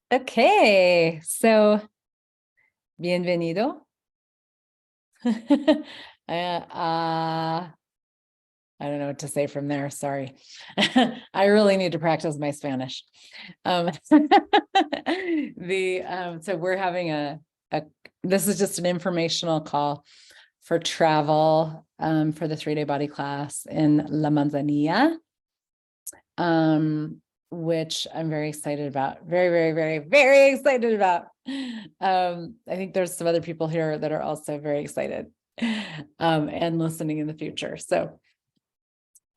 Okay, so bienvenido. I don't know what to say from there. Sorry. I really need to practice my Spanish. So we're having this is just an informational call for travel for the 3-day body class in La Manzanilla, which I'm very excited about. Very, very, very, very excited about. I think there's some other people here that are also very excited and listening in the future. So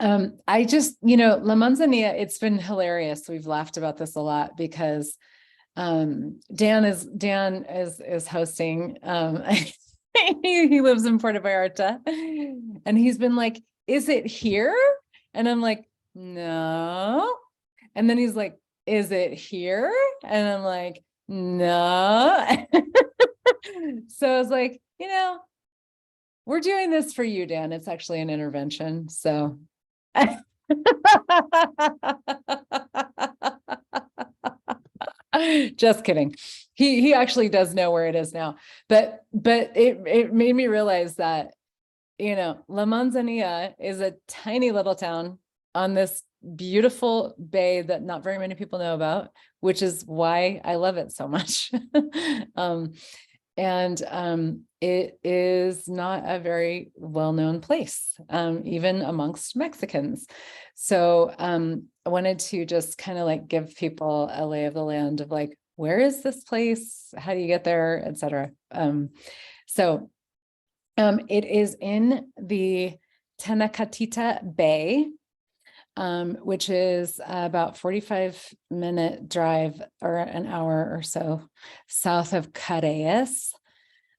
I just, La Manzanilla, it's been hilarious. We've laughed about this a lot because Dan is hosting. He lives in Puerto Vallarta, and he's been like, "Is it here?" And I'm like, "No." And then he's like, "Is it here?" And I'm like, "No." So I was like, we're doing this for you, Dan. It's actually an intervention. So just kidding. He actually does know where it is now. But it made me realize that, La Manzanilla is a tiny little town on this beautiful bay that not very many people know about, which is why I love it so much. It is not a very well-known place, even amongst Mexicans. So I wanted to just kind of like give people a lay of the land of like, where is this place? How do you get there, etc. It is in the Tenacatita Bay, which is about 45-minute drive or an hour or so south of Carayes,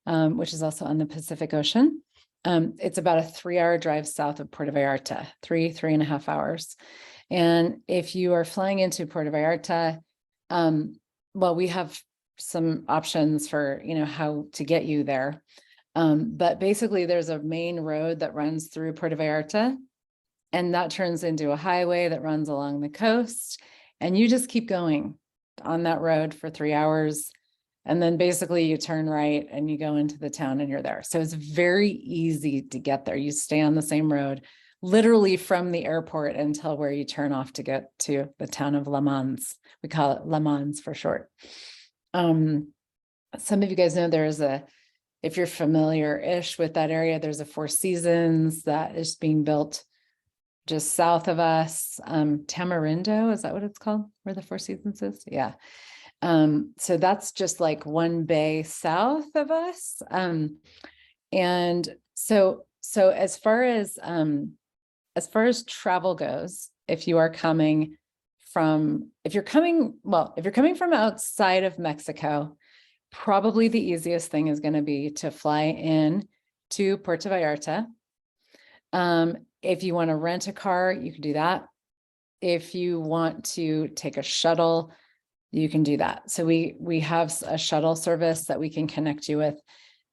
which is also on the Pacific Ocean. It's about a 3-hour drive south of Puerto Vallarta, 3.5 hours. And if you are flying into Puerto Vallarta, well, we have some options for, how to get you there. But basically there's a main road that runs through Puerto Vallarta, and that turns into a highway that runs along the coast. And you just keep going on that road for 3 hours. And then basically you turn right and you go into the town and you're there. So it's very easy to get there. You stay on the same road, literally from the airport until where you turn off to get to the town of Le Mans. We call it Le Mans for short. Some of you guys know if you're familiar-ish with that area, there's a Four Seasons that is being built just south of us. Tamarindo, is that what it's called? Where the Four Seasons is? Yeah. So that's just like one bay south of us. And so as far as travel goes, if you're coming from outside of Mexico, probably the easiest thing is going to be to fly in to Puerto Vallarta. If you want to rent a car, you can do that. If you want to take a shuttle, you can do that. So we have a shuttle service that we can connect you with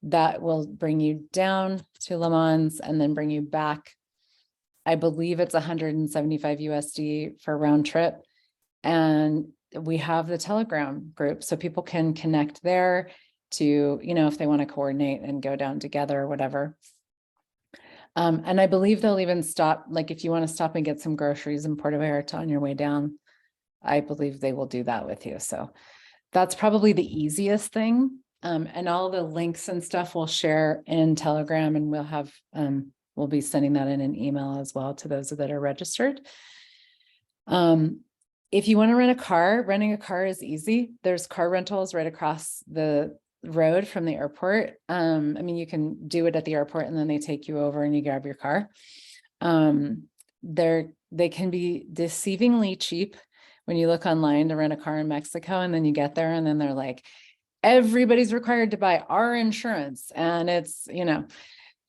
that will bring you down to Le Mans and then bring you back. I believe it's 175 USD for round trip. And we have the Telegram group, so people can connect there to, if they want to coordinate and go down together or whatever. And I believe they'll even stop, like if you want to stop and get some groceries in Puerto Vallarta on your way down, I believe they will do that with you. So that's probably the easiest thing. And all the links and stuff we'll share in Telegram, and we'll be sending that in an email as well to those that are registered. If you want to rent a car, renting a car is easy. There's car rentals right across the road from the airport. You can do it at the airport and then they take you over and you grab your car. They can be deceivingly cheap when you look online to rent a car in Mexico, and then you get there and then they're like, everybody's required to buy our insurance. And it's, and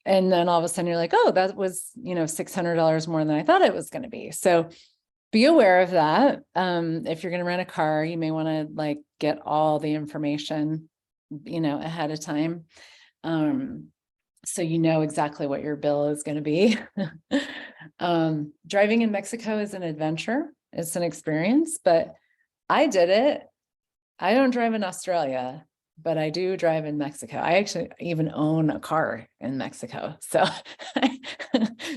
then all of a sudden you're like, oh, that was, $600 more than I thought it was going to be. So be aware of that. If you're going to rent a car, you may want to get all the information, ahead of time. So exactly what your bill is going to be. Driving in Mexico is an adventure. It's an experience, but I did it. I don't drive in Australia, but I do drive in Mexico. I actually even own a car in Mexico. So,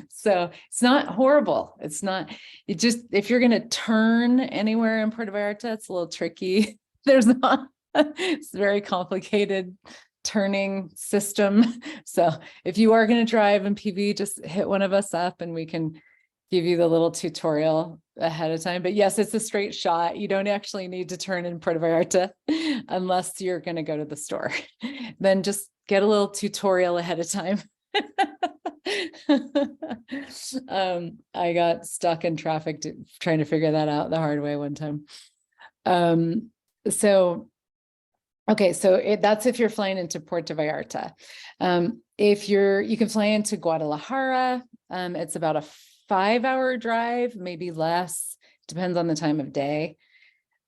so it's not horrible. It's not, it just, if you're going to turn anywhere in Puerto Vallarta, it's a little tricky. There's not, it's a very complicated turning system. So if you are going to drive in PV, just hit one of us up and we can give you the little tutorial ahead of time. But yes, it's a straight shot. You don't actually need to turn in Puerto Vallarta unless you're going to go to the store. Then just get a little tutorial ahead of time. I got stuck in traffic trying to figure that out the hard way one time. Okay, so that's if you're flying into Puerto Vallarta. If you can fly into Guadalajara, it's about a 5-hour drive, maybe less, depends on the time of day.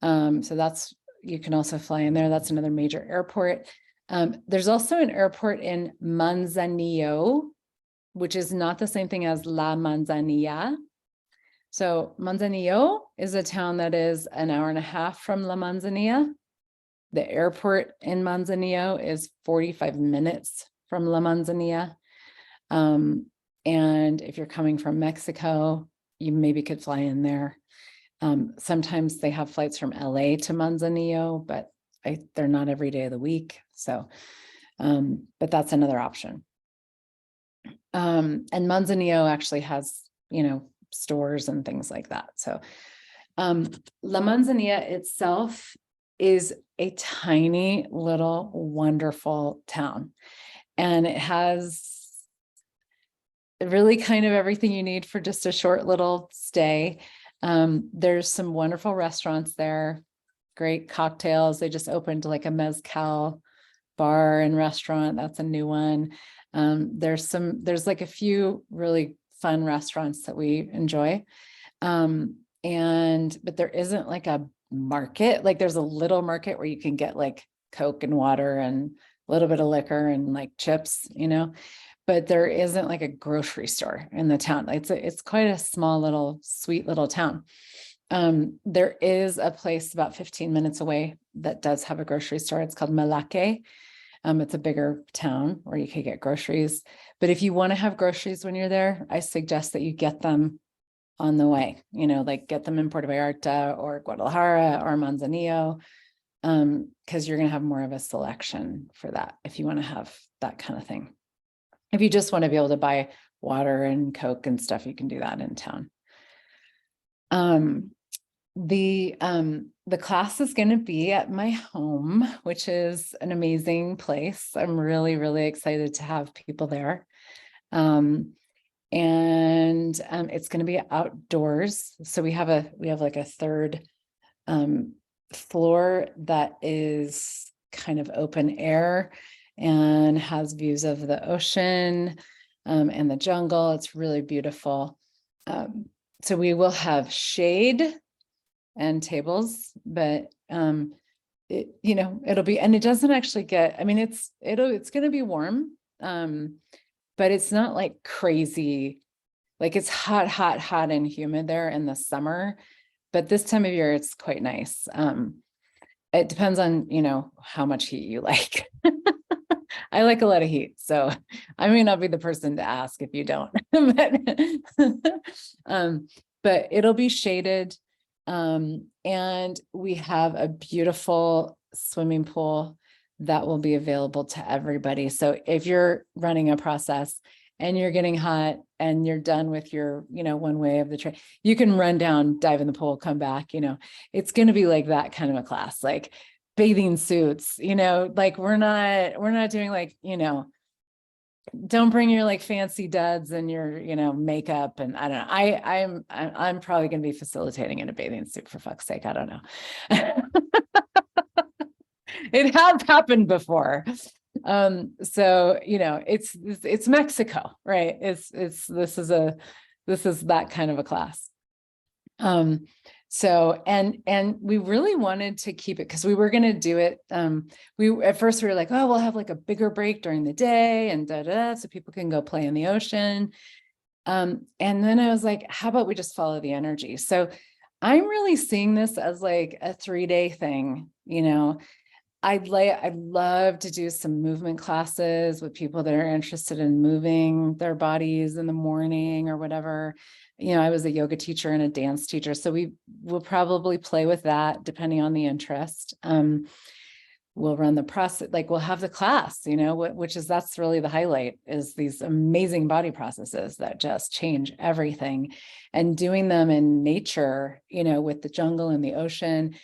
So you can also fly in there. That's another major airport. There's also an airport in Manzanillo, which is not the same thing as La Manzanilla. So Manzanillo is a town that is an hour and a half from La Manzanilla. The airport in Manzanillo is 45 minutes from La Manzanilla. And if you're coming from Mexico, you maybe could fly in there. Sometimes they have flights from LA to Manzanillo, but they're not every day of the week. So, but that's another option. And Manzanillo actually has, stores and things like that. So, La Manzanilla itself is a tiny little wonderful town, and it has really kind of everything you need for just a short little stay. There's some wonderful restaurants there, great cocktails. They just opened like a mezcal bar and restaurant. That's a new one. There's like a few really fun restaurants that we enjoy. But there isn't like a market. Like there's a little market where you can get like Coke and water and a little bit of liquor and like chips, but there isn't like a grocery store in the town. It's quite a small little sweet little town. There is a place about 15 minutes away that does have a grocery store. It's called Malaque. It's a bigger town where you could get groceries. But if you want to have groceries when you're there, I suggest that you get them on the way, like get them in Puerto Vallarta or Guadalajara or Manzanillo, because you're going to have more of a selection for that if you want to have that kind of thing. If you just want to be able to buy water and Coke and stuff, you can do that in town. The class is going to be at my home, which is an amazing place. I'm really, really excited to have people there. It's going to be outdoors. So we have like a third floor that is kind of open air and has views of the ocean and the jungle. It's really beautiful. So we will have shade and tables, but it'll be, and it doesn't actually get, it's going to be warm, but it's not like crazy, like it's hot and humid there in the summer, but this time of year, it's quite nice. It depends on, how much heat you like. I like a lot of heat, so I may not be the person to ask if you don't, but it'll be shaded. And we have a beautiful swimming pool that will be available to everybody. So if you're running a process and you're getting hot and you're done with your, one way of the train, you can run down, dive in the pool, come back, it's going to be like that kind of a class, like bathing suits, like we're not doing like, don't bring your like fancy duds and your, makeup. And I don't know, I'm probably going to be facilitating in a bathing suit, for fuck's sake. I don't know. It has happened before. So, it's Mexico, right? This is that kind of a class. So, and we really wanted to keep it because we were going to do it. At first we were like, oh, we'll have like a bigger break during the day and so people can go play in the ocean. And then I was like, how about we just follow the energy? So, I'm really seeing this as like a 3-day thing. I'd love to do some movement classes with people that are interested in moving their bodies in the morning or whatever. I was a yoga teacher and a dance teacher, so we will probably play with that depending on the interest. We'll run the process, like we'll have the class, that's really the highlight, is these amazing body processes that just change everything. And doing them in nature, with the jungle and the ocean,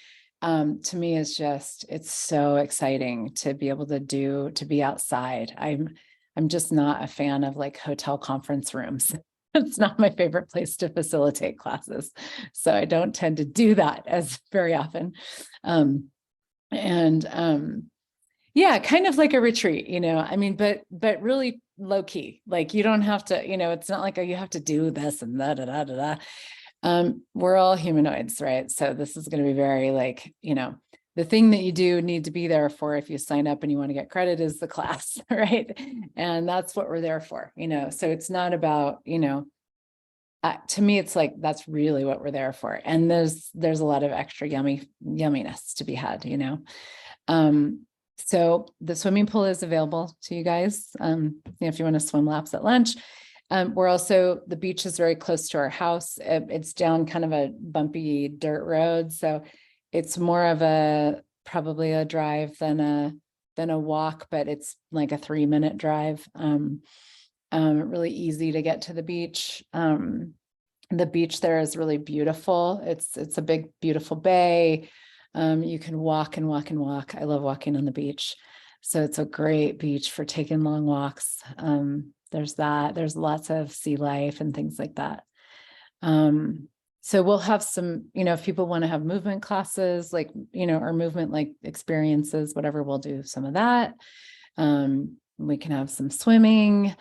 to me is it's so exciting to be able to be outside. I'm just not a fan of like hotel conference rooms. It's not my favorite place to facilitate classes. So I don't tend to do that as very often. Yeah, kind of like a retreat, but really low key. Like you don't have to, it's not like, oh, you have to do this and da da da da da. We're all humanoids, right? So this is going to be very like, the thing that you do need to be there for if you sign up and you want to get credit is the class, right? And that's what we're there for, so it's not about, to me, it's like, that's really what we're there for. And there's a lot of extra yumminess to be had, so the swimming pool is available to you guys. If you want to swim laps at lunch. The beach is very close to our house. It's down kind of a bumpy dirt road. So it's more of probably a drive than a walk, but it's like a 3-minute drive. Really easy to get to the beach. The beach there is really beautiful. It's a big, beautiful bay. You can walk and walk and walk. I love walking on the beach. So it's a great beach for taking long walks. There's lots of sea life and things like that. So we'll have some, if people want to have movement classes, like, or movement like experiences, whatever, we'll do some of that. We can have some swimming.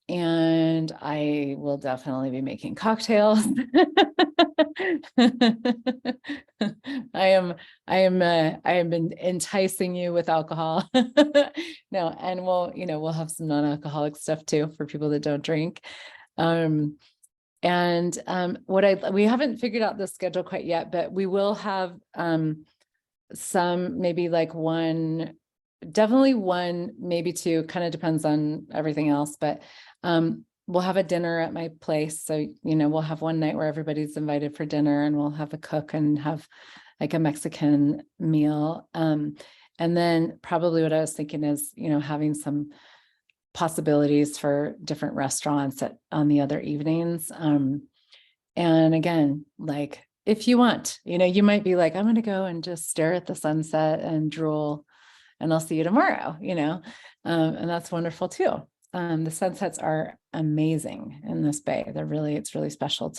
And I will definitely be making cocktails. I have been enticing you with alcohol. No, and we'll have some non-alcoholic stuff too for people that don't drink. We haven't figured out the schedule quite yet, but we will have some, maybe like definitely one, maybe two, kind of depends on everything else, but we'll have a dinner at my place. So, we'll have one night where everybody's invited for dinner, and we'll have a cook and have like a Mexican meal. And then probably what I was thinking is, having some possibilities for different restaurants on the other evenings. And again, like if you want, you might be like, I'm going to go and just stare at the sunset and drool, and I'll see you tomorrow, and that's wonderful too. The sunsets are amazing in this bay. It's really special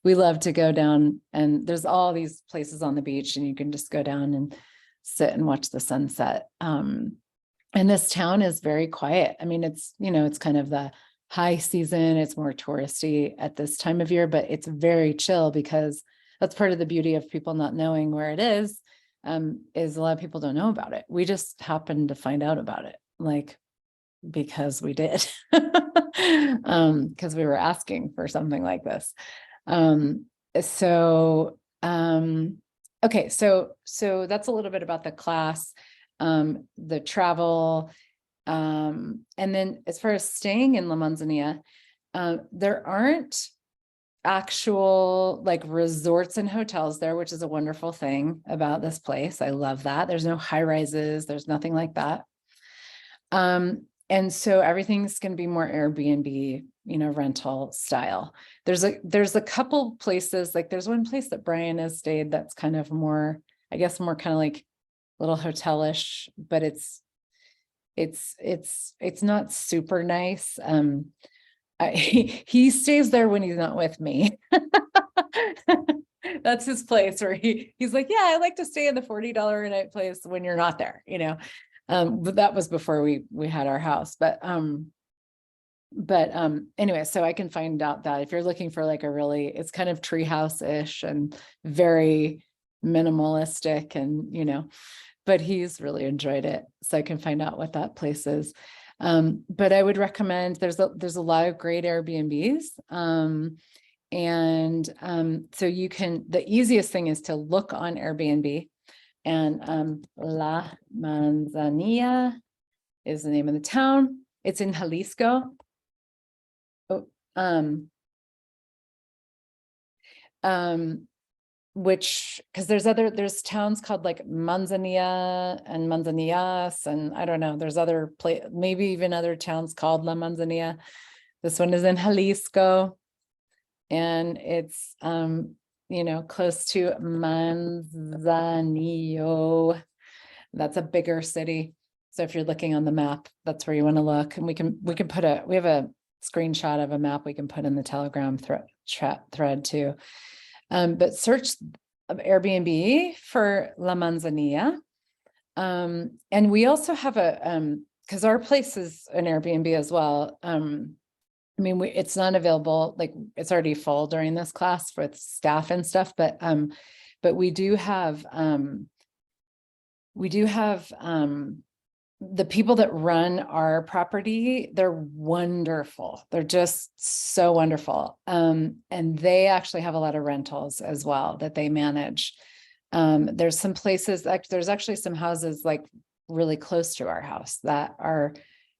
we love to go down, and there's all these places on the beach, and you can just go down and sit and watch the sunset. And this town is very quiet. I mean, it's kind of the high season. It's more touristy at this time of year, but it's very chill, because that's part of the beauty of people not knowing where it is a lot of people don't know about it. We just happened to find out about it, like, because we did, because we were asking for something like this. Okay, so that's a little bit about the class, the travel, and then as far as staying in La Manzanilla, there aren't actual like resorts and hotels there, which is a wonderful thing about this place. I love that. There's no high rises, there's nothing like that. And so everything's going to be more Airbnb, rental style. There's a couple places, like there's one place that Brian has stayed that's kind of more, I guess, more kind of like little hotelish, but it's not super nice. He stays there when he's not with me. That's his place where he's like, yeah, I like to stay in the $40 a night place when you're not there, but that was before we had our house. But anyway, so I can find out that if you're looking for like it's kind of treehouse-ish and very minimalistic, and but he's really enjoyed it. So I can find out what that place is. But I would recommend, there's a lot of great Airbnbs. And so you can, the easiest thing is to look on Airbnb, and La Manzanilla is the name of the town. It's in Jalisco. Oh, which, because there's towns called like Manzanilla and Manzanillas, and I don't know, there's other maybe even other towns called La Manzanilla. This one is in Jalisco, and it's close to Manzanillo. That's a bigger city. So if you're looking on the map, that's where you want to look. And we have a screenshot of a map we can put in the Telegram thread too. But search Airbnb for La Manzanilla. And we also have because our place is an Airbnb as well. It's not available, like it's already full during this class with staff and stuff, but we do have the people that run our property. They're wonderful. They're just so wonderful. And they actually have a lot of rentals as well that they manage. There's some places, there's actually some houses like really close to our house that are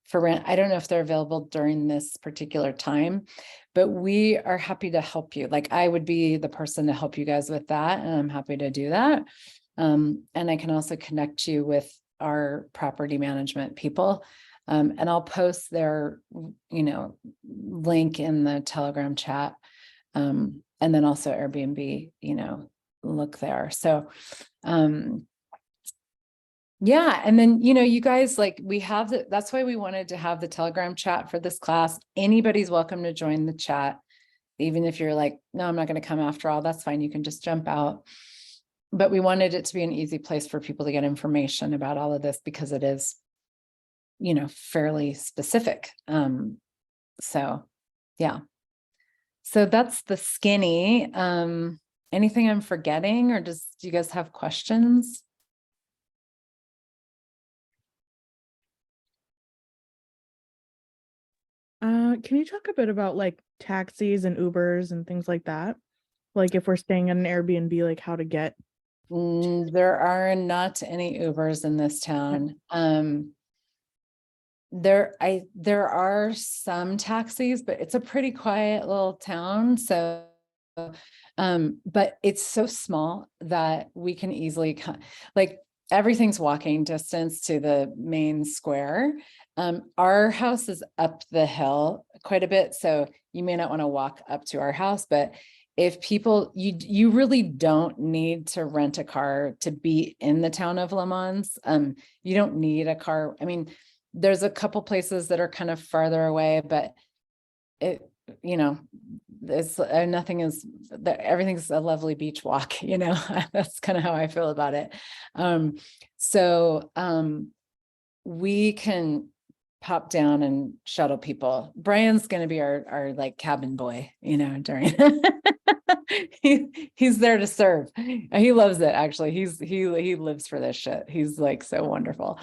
for rent. I don't know if they're available during this particular time, but we are happy to help you. Like I would be the person to help you guys with that. And I'm happy to do that. And I can also connect you with our property management people. And I'll post their, link in the Telegram chat. And then also Airbnb, look there. So, yeah. And then, you guys, like that's why we wanted to have the Telegram chat for this class. Anybody's welcome to join the chat. Even if you're like, no, I'm not going to come after all, that's fine. You can just jump out. But we wanted it to be an easy place for people to get information about all of this because it is, fairly specific. So yeah. So that's the skinny. Anything I'm forgetting, or do you guys have questions? Can you talk a bit about like taxis and Ubers and things like that? Like if we're staying at an Airbnb, like how to get. There are not any Ubers in this town. There are some taxis, but it's a pretty quiet little town. So, but it's so small that we can easily like everything's walking distance to the main square. Our house is up the hill quite a bit, so you may not want to walk up to our house, but if people, you really don't need to rent a car to be in the town of Le Mans. You don't need a car. I mean, there's a couple places that are kind of farther away, but it's everything's a lovely beach walk, that's kind of how I feel about it. So we can pop down and shuttle people. Brian's going to be our like cabin boy, during he's there to serve. He loves it. Actually, he lives for this shit. He's like so wonderful.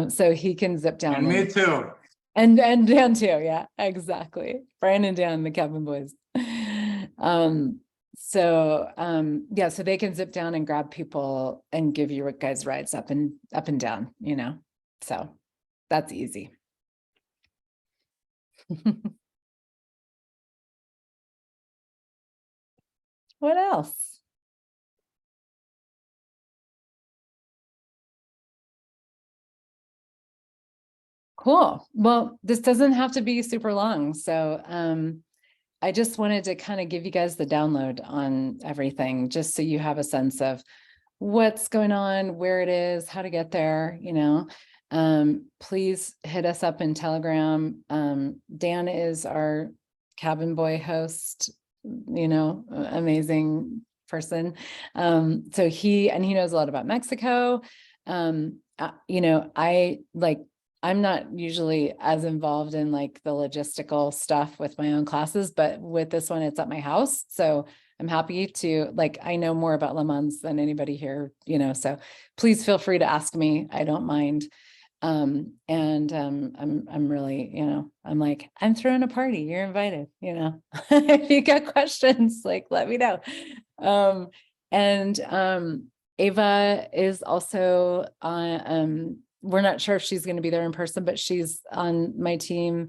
So he can zip down. And me too. And Dan too. Yeah, exactly. Brian and Dan, the cabin boys. So they can zip down and grab people and give you guys rides up and down, so that's easy. What else? Cool. Well, this doesn't have to be super long. So I just wanted to kind of give you guys the download on everything, just so you have a sense of what's going on, where it is, how to get there, please hit us up in Telegram. Dan is our cabin boy host, amazing person. So he knows a lot about Mexico. I'm not usually as involved in like the logistical stuff with my own classes, but with this one, it's at my house. So I'm happy to, I know more about Le Mans than anybody here, so please feel free to ask me. I don't mind. I'm really, I'm like, I'm throwing a party, you're invited, if you got questions, like, let me know. Ava is also on, we're not sure if she's going to be there in person, but she's on my team,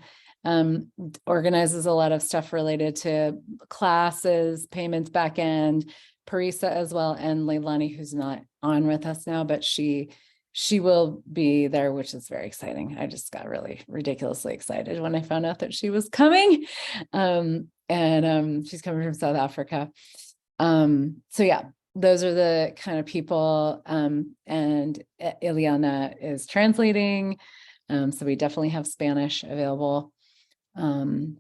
organizes a lot of stuff related to classes, payments, back end, Parisa as well, and Leilani, who's not on with us now, but she will be there, which is very exciting. I just got really ridiculously excited when I found out that she was coming. She's coming from South Africa. So yeah, those are the kind of people, and Ileana is translating. So we definitely have Spanish available. And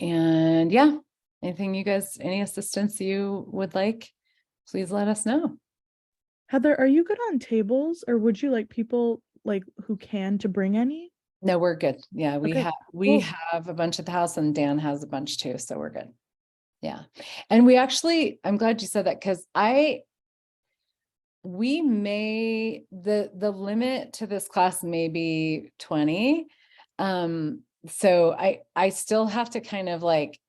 yeah, any assistance you would like, please let us know. Heather, are you good on tables, or would you like people like who can to bring any? No, we're good. Yeah, we cool. have a bunch at the house, and Dan has a bunch too, so we're good. Yeah. And we actually, I'm glad you said that, because the limit to this class may be 20. So I still have to kind of like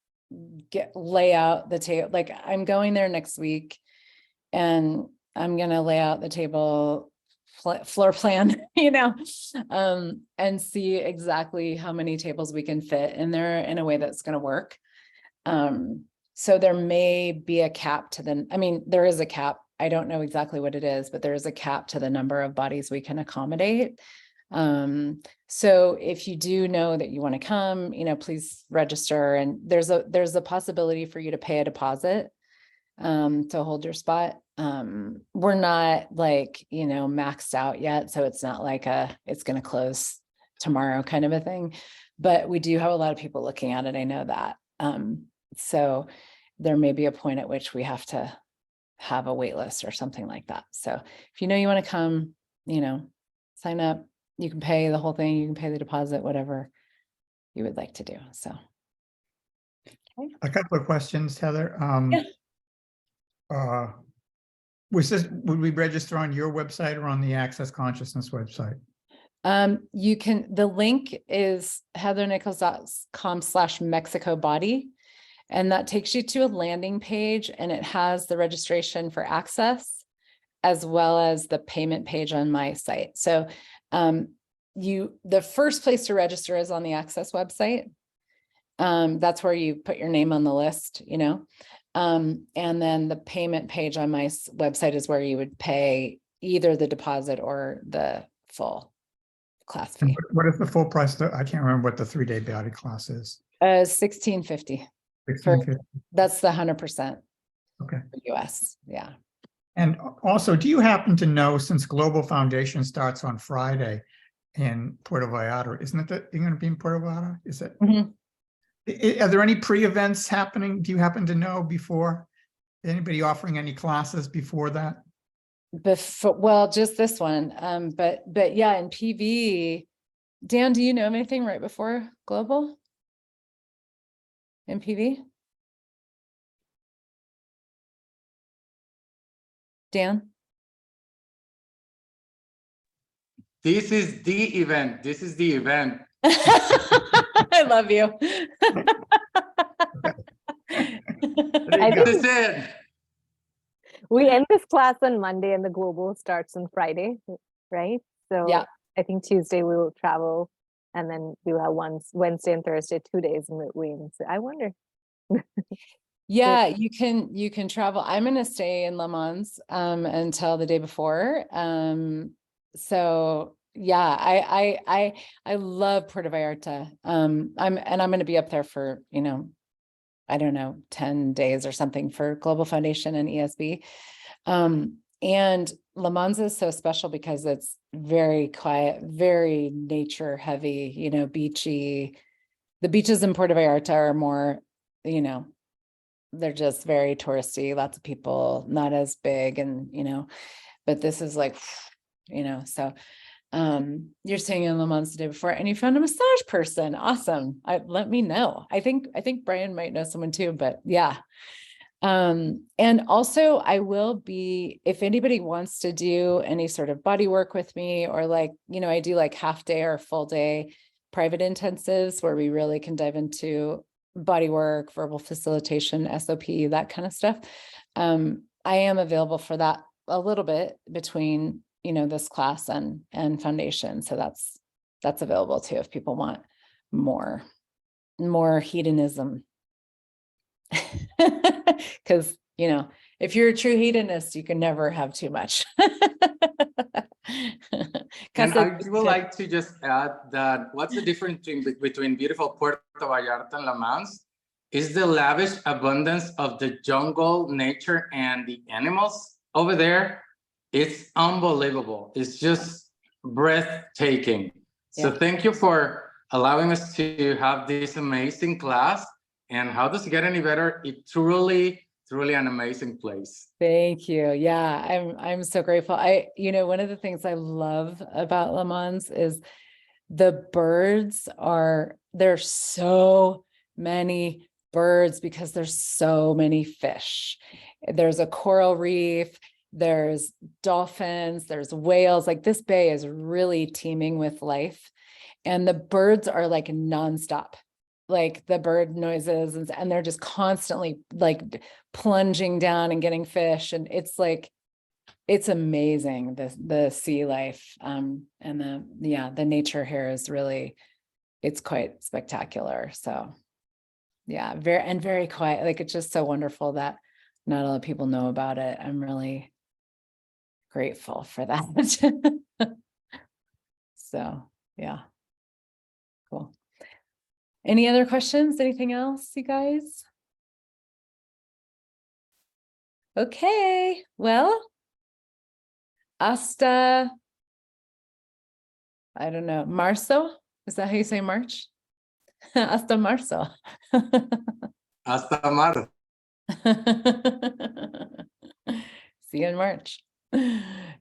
lay out the table. Like, I'm going there next week, and I'm going to lay out the table floor plan, and see exactly how many tables we can fit in there in a way that's going to work. So there may be a cap there is a cap. I don't know exactly what it is, but there is a cap to the number of bodies we can accommodate. So if you do know that you want to come, please register, and there's a possibility for you to pay a deposit to hold your spot. We're not like, maxed out yet, so it's not like it's going to close tomorrow kind of a thing, but we do have a lot of people looking at it. I know that. So there may be a point at which we have to have a wait list or something like that. So if you want to come, sign up, you can pay the whole thing, you can pay the deposit, whatever you would like to do. So. Okay. A couple of questions, Heather. Yeah. Would we register on your website or on the Access Consciousness website? The link is heathernichols.com/Mexico body. And that takes you to a landing page, and it has the registration for Access as well as the payment page on my site. So the first place to register is on the Access website. That's where you put your name on the list, and then the payment page on my website is where you would pay either the deposit or the full class fee. What is the full price? I can't remember what the 3-day body class is. $1,650. That's the 100%. Okay. US. Yeah. And also, do you happen to know, since Global Foundation starts on Friday in Puerto Vallarta, isn't it that you're going to be in Puerto Vallarta? Is it? Mm-hmm. Are there any pre-events happening? Do you happen to know before? Anybody offering any classes before that? Well, just this one. But yeah, in PV, Dan, do you know anything right before Global? In PV? Dan? This is the event. This is the event. I love you. That's it. We end this class on Monday and the Global starts on Friday, right? So yeah. I think Tuesday we will travel, and then we'll have Wednesday and Thursday, 2 days in between. So I wonder. Yeah, you can travel. I'm going to stay in Le Mans until the day before. So yeah, I love Puerto Vallarta. I'm going to be up there for, I don't know, 10 days or something for Global Foundation and ESB. And Le Mans is so special because it's very quiet, very nature heavy, beachy. The beaches in Puerto Vallarta are more, they're just very touristy, lots of people, not as big, and, but this is like, so you're staying in Le Mans the day before, and you found a massage person. Awesome. Let me know. I think Brian might know someone too, but yeah. And also I will be, if anybody wants to do any sort of body work with me, or like, I do like half day or full day private intensives where we really can dive into body work, verbal facilitation, SOP, that kind of stuff. I am available for that a little bit between, this class and foundation. So that's available too, if people want more hedonism. Because, if you're a true hedonist, you can never have too much. And I would like to just add that what's the difference between beautiful Puerto Vallarta and La Mans is the lavish abundance of the jungle, nature, and the animals over there. It's unbelievable. It's just breathtaking. So Yeah. thank you for allowing us to have this amazing class. And how does it get any better? It truly an amazing place. Thank you. Yeah, I'm so grateful. One of the things I love about Le Mans is the birds there's so many birds because there's so many fish. There's a coral reef, there's dolphins, there's whales. Like, this bay is really teeming with life, and the birds are like nonstop. Like, the bird noises, and they're just constantly like plunging down and getting fish. And it's amazing, the sea life. And the nature here is really, it's quite spectacular. So yeah, very quiet. Like, it's just so wonderful that not a lot of people know about it. I'm really grateful for that. So yeah, cool. Any other questions? Anything else, you guys? Okay, well, hasta, I don't know, marzo? Is that how you say March? Hasta marzo. Hasta marzo. See you in March.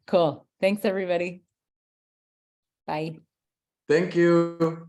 Cool. Thanks, everybody. Bye. Thank you.